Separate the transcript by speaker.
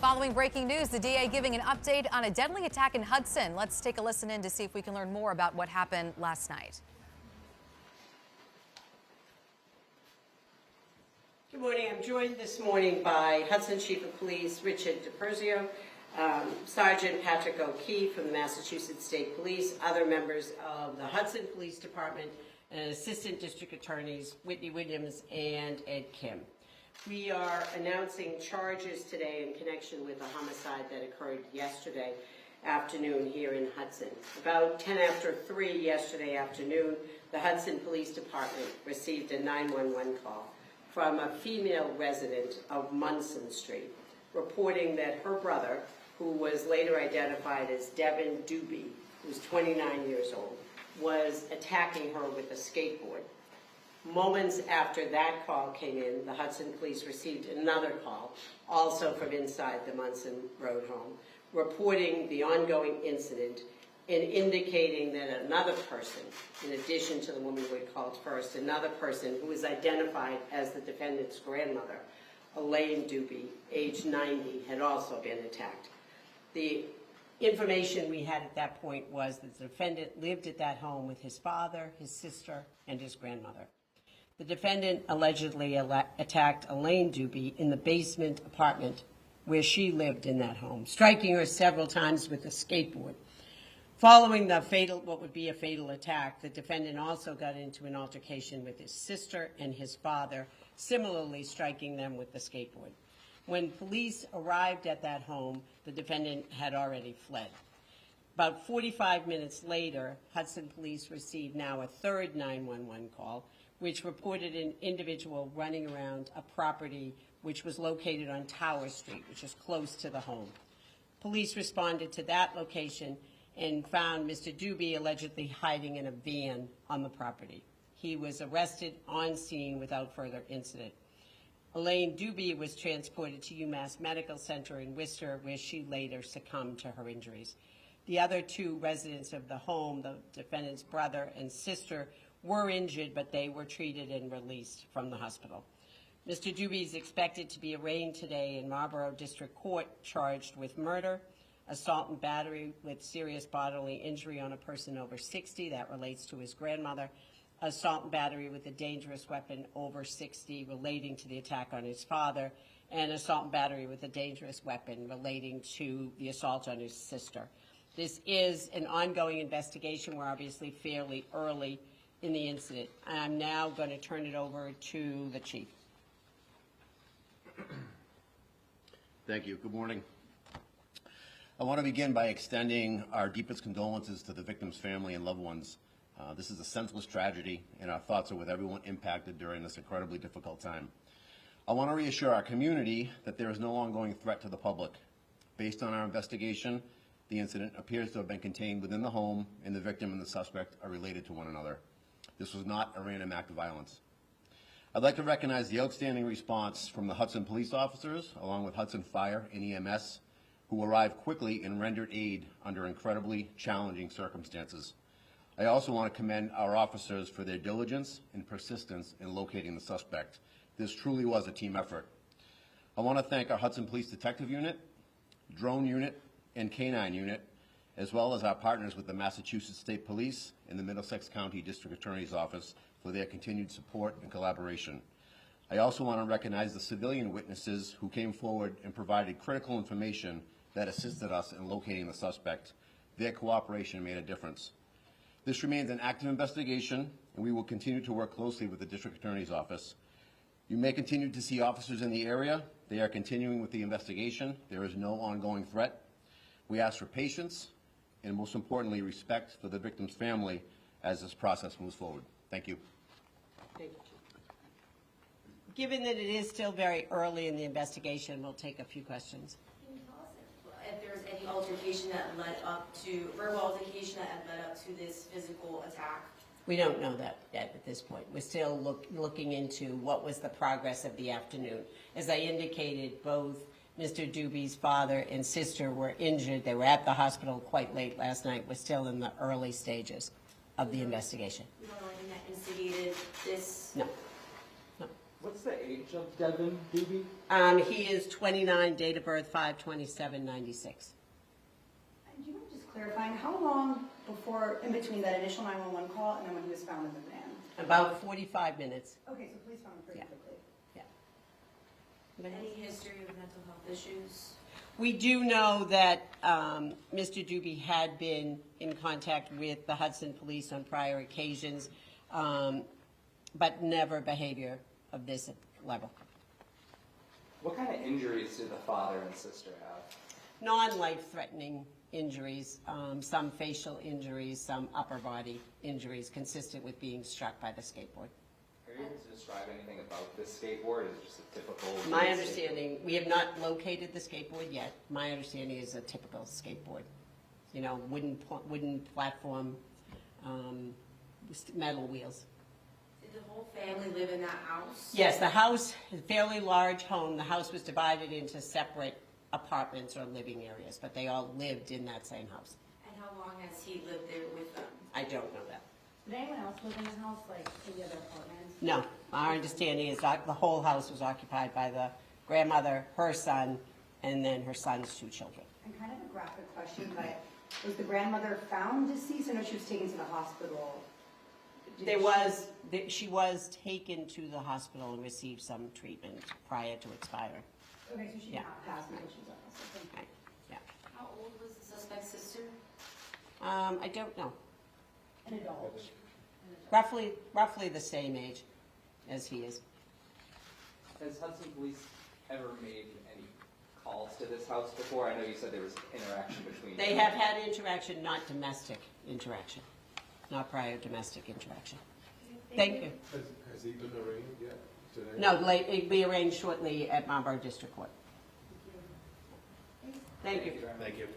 Speaker 1: Following breaking news, the DA giving an update on a deadly attack in Hudson. Let's take a listen in to see if we can learn more about what happened last night.
Speaker 2: Good morning. I'm joined this morning by Hudson Chief of Police Richard DiPerzio, Sergeant Patrick O'Keefe from the Massachusetts State Police, other members of the Hudson Police Department, and Assistant District Attorneys Whitney Williams and Ed Kim. We are announcing charges today in connection with a homicide that occurred yesterday afternoon here in Hudson. About 10 after 3 yesterday afternoon, the Hudson Police Department received a 911 call from a female resident of Munson Street, reporting that her brother, who was later identified as Devin Doobie, who's 29 years old, was attacking her with a skateboard. Moments after that call came in, the Hudson Police received another call, also from inside the Munson Road home, reporting the ongoing incident and indicating that another person, in addition to the woman who had called first, another person who was identified as the defendant's grandmother, Elaine Doobie, age 90, had also been attacked. The information we had at that point was that the defendant lived at that home with his father, his sister, and his grandmother. The defendant allegedly attacked Elaine Doobie in the basement apartment where she lived in that home, striking her several times with a skateboard. Following the what would be a fatal attack, the defendant also got into an altercation with his sister and his father, similarly striking them with the skateboard. When police arrived at that home, the defendant had already fled. About 45 minutes later, Hudson Police received now a third 911 call, which reported an individual running around a property which was located on Tower Street, which is close to the home. Police responded to that location and found Mr. Doobie allegedly hiding in a van on the property. He was arrested on scene without further incident. Elaine Doobie was transported to UMass Medical Center in Worcester, where she later succumbed to her injuries. The other two residents of the home, the defendant's brother and sister, were injured, but they were treated and released from the hospital. Mr. Doobie is expected to be arraigned today in Marlborough District Court, charged with murder, assault and battery with serious bodily injury on a person over 60, that relates to his grandmother, assault and battery with a dangerous weapon over 60 relating to the attack on his father, and assault and battery with a dangerous weapon relating to the assault on his sister. This is an ongoing investigation. We're obviously fairly early in the incident. I'm now going to turn it over to the chief.
Speaker 3: Thank you. Good morning. I want to begin by extending our deepest condolences to the victim's family and loved ones. This is a senseless tragedy, and our thoughts are with everyone impacted during this incredibly difficult time. I want to reassure our community that there is no ongoing threat to the public. Based on our investigation, the incident appears to have been contained within the home, and the victim and the suspect are related to one another. This was not a random act of violence. I'd like to recognize the outstanding response from the Hudson police officers, along with Hudson Fire and EMS, who arrived quickly and rendered aid under incredibly challenging circumstances. I also want to commend our officers for their diligence and persistence in locating the suspect. This truly was a team effort. I want to thank our Hudson Police Detective Unit, Drone Unit, and Canine Unit, as well as our partners with the Massachusetts State Police and the Middlesex County District Attorney's Office for their continued support and collaboration. I also want to recognize the civilian witnesses who came forward and provided critical information that assisted us in locating the suspect. Their cooperation made a difference. This remains an active investigation, and we will continue to work closely with the District Attorney's Office. You may continue to see officers in the area. They are continuing with the investigation. There is no ongoing threat. We ask for patience and, most importantly, respect for the victim's family as this process moves forward. Thank you.
Speaker 2: Thank you. Given that it is still very early in the investigation, we'll take a few questions.
Speaker 4: Can you tell us if there's any altercation that led up to, verbal altercation that led up to this physical attack?
Speaker 2: We don't know that yet at this point. We're still looking into what was the progress of the afternoon. As I indicated, both Mr. Doobie's father and sister were injured. They were at the hospital quite late last night. We're still in the early stages of the investigation.
Speaker 4: You don't know anything that instigated this?
Speaker 2: No. No.
Speaker 5: What's the age of Devin Doobie?
Speaker 2: He is 29, date of birth 5/27/96.
Speaker 6: And do you mind just clarifying, how long before, in between that initial 911 call and then when he was found in the van?
Speaker 2: About 45 minutes.
Speaker 6: Okay, so police found him pretty
Speaker 2: Yeah.
Speaker 6: quickly.
Speaker 4: Any history of mental health issues?
Speaker 2: We do know that Mr. Doobie had been in contact with the Hudson Police on prior occasions, but never behavior of this level.
Speaker 5: What kind of injuries did the father and sister have?
Speaker 2: Non-life-threatening injuries, some facial injuries, some upper body injuries consistent with being struck by the skateboard.
Speaker 5: Are you able to describe anything about this skateboard? Is it just a typical?
Speaker 2: My understanding, we have not located the skateboard yet. My understanding is a typical skateboard. You know, wooden platform, metal wheels.
Speaker 4: Did the whole family live in that house?
Speaker 2: Yes, the house, a fairly large home. The house was divided into separate apartments or living areas, but they all lived in that same house.
Speaker 4: And how long has he lived there with them?
Speaker 2: I don't know that.
Speaker 6: Did anyone else live in the house, like in the other apartments?
Speaker 2: No, our understanding is that the whole house was occupied by the grandmother, her son, and then her son's 2 children.
Speaker 6: And kind of a graphic question, but was the grandmother found deceased? I know she was taken to the hospital.
Speaker 2: She was taken to the hospital and received some treatment prior to expiring.
Speaker 6: Okay, so she did
Speaker 2: Yeah.
Speaker 6: not pass because she was at the hospital.
Speaker 2: Right, yeah.
Speaker 4: How old was the suspect's sister?
Speaker 2: I don't know.
Speaker 6: An adult.
Speaker 2: Roughly the same age as he is.
Speaker 5: Has Hudson Police ever made any calls to this house before? I know you said there was interaction between.
Speaker 2: They have had interaction, not domestic interaction, not prior domestic interaction. Thank you.
Speaker 7: Has he been arraigned yet today?
Speaker 2: No, it'll be arranged shortly at Marlborough District Court. Thank you.
Speaker 3: Thank you.